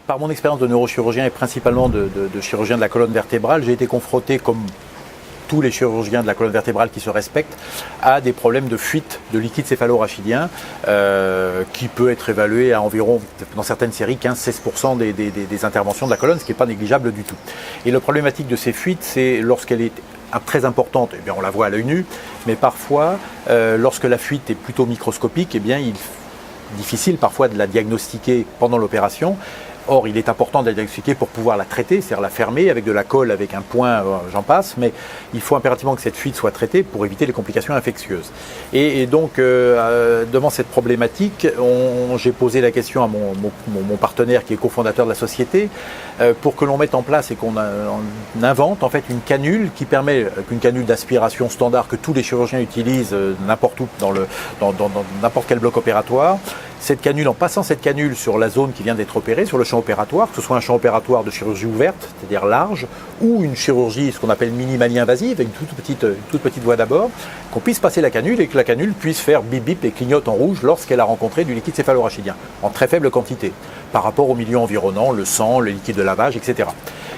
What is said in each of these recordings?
Par mon expérience de neurochirurgien et principalement de chirurgien de la colonne vertébrale, j'ai été confronté, comme tous les chirurgiens de la colonne vertébrale qui se respectent, à des problèmes de fuite de liquide céphalo-rachidien qui peut être évalué à environ, dans certaines séries, 15-16% des interventions de la colonne, ce qui n'est pas négligeable du tout. Et la problématique de ces fuites, c'est lorsqu'elle est très importante, eh bien on la voit à l'œil nu, mais parfois, lorsque la fuite est plutôt microscopique, eh bien il est difficile parfois de la diagnostiquer pendant l'opération. Or, il est important de la diagnostiquer pour pouvoir la traiter, c'est-à-dire la fermer avec de la colle, avec un point, j'en passe, mais il faut impérativement que cette fuite soit traitée pour éviter les complications infectieuses. Et donc, devant cette problématique, j'ai posé la question à mon partenaire qui est cofondateur de la société, pour que l'on mette en place et qu'on invente en fait une canule qui permet, une canule d'aspiration standard que tous les chirurgiens utilisent n'importe où dans n'importe quel bloc opératoire. Cette canule, en passant cette canule sur la zone qui vient d'être opérée, sur le champ opératoire, que ce soit un champ opératoire de chirurgie ouverte, c'est-à-dire large, ou une chirurgie, ce qu'on appelle minimally invasive, avec une toute petite voie d'abord, qu'on puisse passer la canule et que la canule puisse faire bip bip et clignote en rouge lorsqu'elle a rencontré du liquide céphalo-rachidien, en très faible quantité, par rapport au milieu environnant, le sang, le liquide de lavage, etc.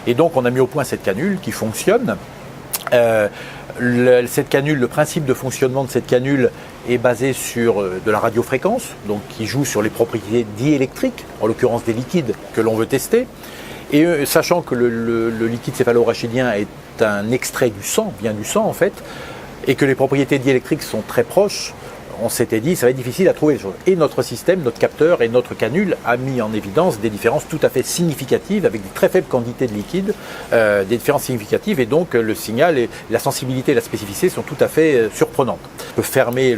Et donc on a mis au point cette canule qui fonctionne. Cette canule, le principe de fonctionnement de cette canule est basé sur de la radiofréquence, donc qui joue sur les propriétés diélectriques, en l'occurrence des liquides que l'on veut tester. Et sachant que le liquide céphalo-rachidien est un extrait du sang, vient du sang en fait, et que les propriétés diélectriques sont très proches, on s'était dit ça va être difficile à trouver les choses. Et notre système, notre capteur et notre canule a mis en évidence des différences tout à fait significatives avec des très faibles quantités de liquide, des différences significatives, et donc le signal et la sensibilité et la spécificité sont tout à fait surprenantes. On peut fermer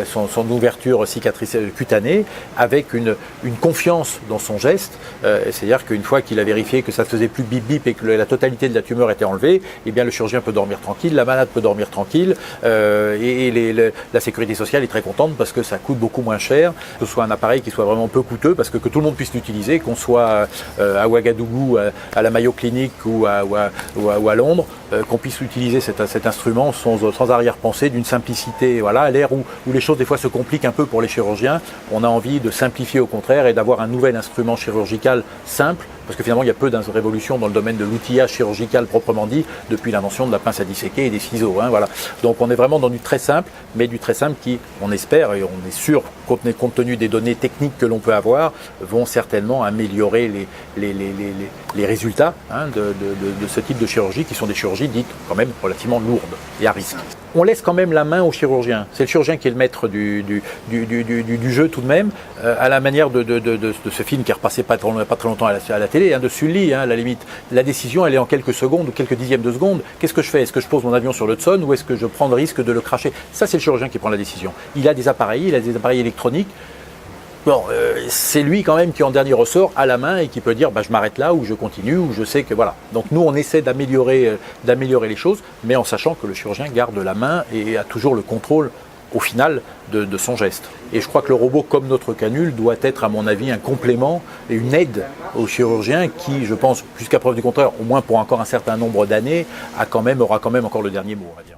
son ouverture cicatrice cutanée avec une confiance dans son geste, c'est-à-dire qu'une fois qu'il a vérifié que ça ne faisait plus bip bip et que la totalité de la tumeur était enlevée, eh bien le chirurgien peut dormir tranquille, la malade peut dormir tranquille, la sécurité sociale est très contente parce que ça coûte beaucoup moins cher, que ce soit un appareil qui soit vraiment peu coûteux, parce que tout le monde puisse l'utiliser, qu'on soit à Ouagadougou, à la Mayo Clinic ou à Londres, qu'on puisse utiliser cet instrument sans arrière-pensée, d'une simplicité. Voilà, à l'ère où les choses des fois se compliquent un peu pour les chirurgiens, on a envie de simplifier au contraire et d'avoir un nouvel instrument chirurgical simple, parce que finalement il y a peu de révolutions dans le domaine de l'outillage chirurgical proprement dit, depuis l'invention de la pince à disséquer et des ciseaux. Voilà. Donc on est vraiment dans du très simple, mais du très simple qui, on espère et on est sûr, compte tenu des données techniques que l'on peut avoir, vont certainement améliorer les résultats de ce type de chirurgie, qui sont des chirurgies dites quand même relativement lourdes et à risque. On laisse quand même la main au chirurgien. C'est le chirurgien qui est le maître du jeu tout de même, à la manière de ce film qui est repassé pas très longtemps à la télé, de Sully, à la limite. La décision, elle est en quelques secondes ou quelques dixièmes de seconde. Qu'est-ce que je fais? Est-ce que je pose mon avion sur l'Hudson ou est-ce que je prends le risque de le cracher? Ça, c'est le chirurgien qui prend la décision. Il a des appareils électroniques. Bon, c'est lui quand même qui en dernier ressort à la main et qui peut dire je m'arrête là ou je continue ou je sais que voilà. Donc nous on essaie d'améliorer les choses, mais en sachant que le chirurgien garde la main et a toujours le contrôle au final de son geste. Et je crois que le robot, comme notre canule, doit être à mon avis un complément et une aide au chirurgien qui, je pense, jusqu'à preuve du contraire, au moins pour encore un certain nombre d'années, aura quand même encore le dernier mot, on va dire.